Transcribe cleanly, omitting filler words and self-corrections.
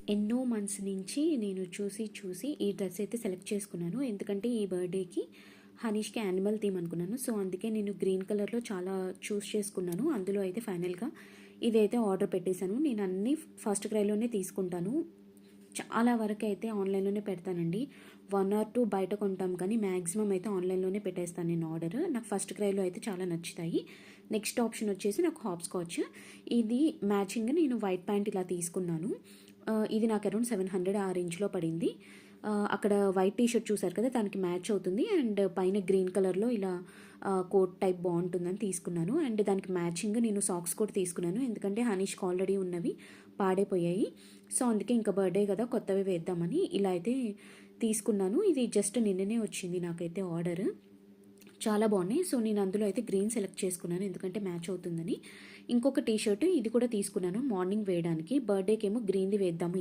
ఎన్నో మంత్స్ నుంచి నేను చూసి ఈ డ్రెస్ అయితే సెలెక్ట్ చేసుకున్నాను. ఎందుకంటే ఈ బర్త్‌డేకి హనీష్‌కి యానిమల్ థీమ్ అనుకున్నాను. సో, అందుకే నేను గ్రీన్ కలర్‌లో చాలా చూస్ చేసుకున్నాను. అందులో అయితే ఫైనల్‌గా ఇదైతే ఆర్డర్ పెట్టేశాను. నేను అన్నీ ఫస్ట్ క్రైలోనే తీసుకుంటాను. చాలా వరకైతే ఆన్‌లైన్‌లోనే పెడతానండి. 1 ఆర్ 2 బయట కొంటాం కానీ మాక్సిమం అయితే ఆన్‌లైన్‌లోనే పెట్టేస్తాను నేను ఆర్డర్. నాకు ఫస్ట్ క్రైలో అయితే చాలా నచ్చుతాయి. నెక్స్ట్ ఆప్షన్ వచ్చేసి నాకు హాప్ స్కాచ్. ఇది మ్యాచింగ్ నేను వైట్ ప్యాంట్ ఇలా తీసుకున్నాను. ఇది నాకు అరౌండ్ 700 ఆ రేంజ్‌లో పడింది. అక్కడ వైట్ టీ షర్ట్ చూసారు కదా! దానికి మ్యాచ్ అవుతుంది. అండ్ పైన గ్రీన్ కలర్‌లో ఇలా కోట్ టైప్ బావుంటుందని తీసుకున్నాను. అండ్ దానికి మ్యాచింగ్ నేను సాక్స్ కూడా తీసుకున్నాను. ఎందుకంటే హనీష్‌కి ఆల్రెడీ ఉన్నవి పాడైపోయాయి. సో, అందుకే ఇంకా బర్త్‌డే కదా! కొత్తవి వేద్దామని ఇలా అయితే తీసుకున్నాను. ఇది జస్ట్ నిన్ననే వచ్చింది నాకైతే ఆర్డర్. చాలా బాగున్నాయి. సో, నేను అందులో అయితే గ్రీన్ సెలెక్ట్ చేసుకున్నాను. ఎందుకంటే మ్యాచ్ అవుతుందని. ఇంకొక టీ షర్ట్ ఇది కూడా తీసుకున్నాను మార్నింగ్ వేయడానికి. బర్త్‌డేకేమో గ్రీన్‌ది వేద్దాము